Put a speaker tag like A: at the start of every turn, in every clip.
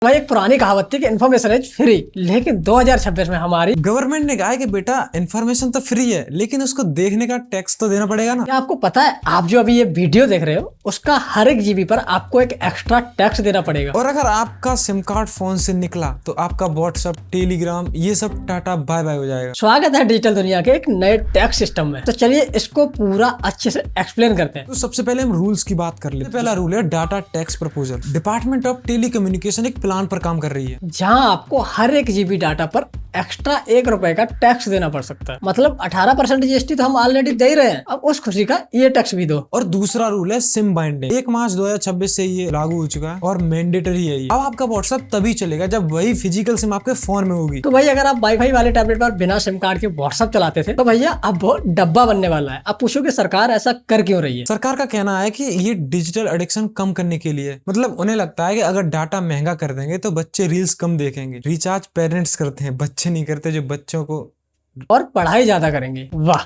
A: भाई एक पुरानी कहावत थी कि इन्फॉर्मेशन इज फ्री, लेकिन 2026 में हमारी
B: गवर्नमेंट ने कहा है कि बेटा इन्फॉर्मेशन तो फ्री है, लेकिन उसको देखने का टैक्स तो देना पड़ेगा ना।
A: क्या आपको पता है, आप जो अभी ये वीडियो देख रहे हो उसका हर एक जीबी पर आपको एक एक्स्ट्रा टैक्स देना पड़ेगा।
B: और अगर आपका सिम कार्ड फोन से निकला तो आपका व्हाट्सएप, टेलीग्राम ये सब टाटा बाय बाय हो जाएगा।
A: स्वागत है डिजिटल दुनिया के एक नए टैक्स सिस्टम में। तो चलिए इसको पूरा अच्छे से एक्सप्लेन करते हैं।
B: तो सबसे पहले हम रूल्स की बात कर लेते हैं। पहला रूल है data tax proposal. Department of telecommunication एक प्लान पर काम कर रही है
A: जहां आपको हर एक जीबी डाटा पर एक्स्ट्रा ₹1 का टैक्स देना पड़ सकता है। मतलब 18% जीएसटी तो हम ऑलरेडी दे ही रहे हैं, अब उस खुशी का ये टैक्स भी दो।
B: और दूसरा रूल है सिम बाइंडिंग। 1 मार्च 2026 से ये लागू हो चुका है और मैंडेटरी है ये। अब आपका व्हाट्सएप तभी चलेगा जब वही फिजिकल सिम आपके फोन में होगी।
A: तो भाई अगर आप वाईफाई वाले टैबलेट पर बिना सिम कार्ड के व्हाट्सएप चलाते थे तो भैया अब वो डब्बा बनने वाला है। अब पूछो कि सरकार ऐसा कर क्यों रही है।
B: सरकार का कहना है कि ये डिजिटल एडिक्शन कम करने के लिए, मतलब उन्हें लगता है कि अगर डाटा महंगा कर देंगे तो बच्चे रील्स कम देखेंगे। रिचार्ज पेरेंट्स करते हैं, बच्चे नहीं करते, जो बच्चों को
A: और पढ़ाई ज्यादा करेंगे। वाह,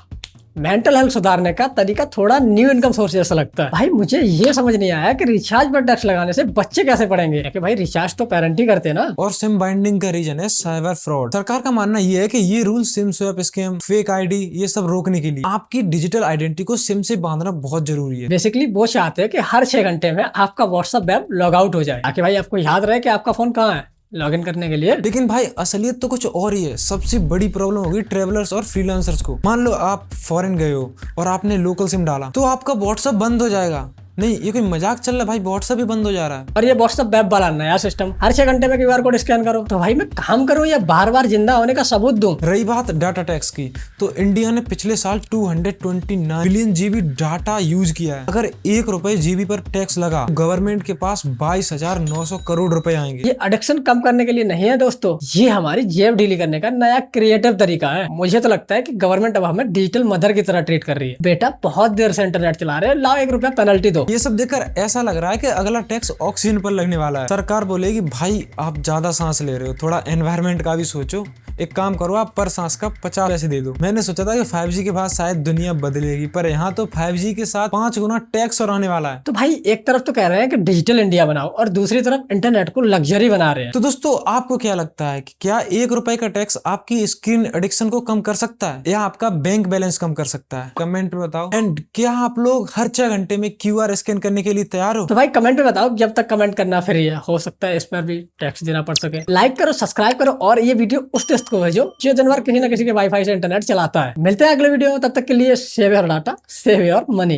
A: मेंटल हेल्थ सुधारने का तरीका थोड़ा न्यू इनकम सोर्स जैसा लगता है। भाई मुझे ये समझ नहीं आया कि रिचार्ज पर टैक्स लगाने से बच्चे कैसे पढ़ेंगे, कि भाई रिचार्ज तो पेरेंट ही करते हैं ना।
B: और सिम बाइंडिंग का रीजन है साइबर फ्रॉड। सरकार का मानना यह है कि ये rule SIM swap scam, fake ID ये सब रोकने के लिए आपकी डिजिटल आइडेंटिटी को सिम से बांधना बहुत जरूरी है।
A: बेसिकली वो चाहते हैं कि हर 6 घंटे में आपका व्हाट्सएप ऐप लॉग आउट हो जाए, ताकि भाई आपको याद रहे कि आपका फोन कहाँ है लॉगिन करने के लिए।
B: लेकिन भाई असलियत तो कुछ और ही है। सबसे बड़ी प्रॉब्लम होगी ट्रेवलर्स और फ्रीलांसर्स को। मान लो आप फॉरेन गए हो और आपने लोकल सिम डाला तो आपका व्हाट्सएप बंद हो जाएगा। नहीं, ये कोई मजाक चल रहा है भाई, व्हाट्सएप ही बंद हो जा रहा है।
A: और ये व्हाट्सएप वेब वाला नया सिस्टम, हर 6 घंटे में QR कोड स्कैन करो। तो भाई मैं काम करूं या बार बार जिंदा होने का सबूत दूं।
B: रही बात डाटा टैक्स की, तो इंडिया ने पिछले साल 229 बिलियन जीबी डाटा यूज किया है। अगर ₹1 जीबी पर टैक्स लगा, गवर्नमेंट के पास 22,900 करोड़ रुपए आएंगे।
A: ये एडिक्शन कम करने के लिए नहीं है दोस्तों, ये हमारी जेब ढीली करने का नया क्रिएटिव तरीका है। मुझे तो लगता है कि गवर्नमेंट अब हमें डिजिटल मदर की तरह ट्रीट कर रही है। बेटा बहुत देर से इंटरनेट चला रहे हैं, लाओ ₹1 पेनल्टी दो।
B: ये सब देखकर ऐसा लग रहा है कि अगला टैक्स ऑक्सीजन पर लगने वाला है। सरकार बोलेगी भाई आप ज्यादा सांस ले रहे हो, थोड़ा एनवायरनमेंट का भी सोचो। एक काम करो, आप पर सांस का 50 पैसे दे दो। मैंने सोचा था कि 5G के बाद शायद दुनिया बदलेगी, पर यहाँ तो 5G के साथ 5 गुना टैक्स और आने वाला है।
A: तो भाई एक तरफ तो कह रहे हैं कि डिजिटल इंडिया बनाओ और दूसरी तरफ इंटरनेट को लग्जरी बना रहे हैं।
B: तो दोस्तों आपको क्या लगता है कि क्या ₹1 का टैक्स आपकी स्क्रीन एडिक्शन को कम कर सकता है या आपका बैंक बैलेंस कम कर सकता है? कमेंट में बताओ। एंड क्या आप लोग हर 6 घंटे में QR स्कैन करने के लिए तैयार हो?
A: तो भाई कमेंट में बताओ, जब तक कमेंट करना फ्री है, हो सकता है इस पर भी टैक्स देना पड़ सके। लाइक करो, सब्सक्राइब करो और ये वीडियो उस दोस्त को भेजो जो दिन भर किसी न किसी के वाईफाई से इंटरनेट चलाता है। मिलते हैं अगले वीडियो में, तब तक के लिए save your data, save your money.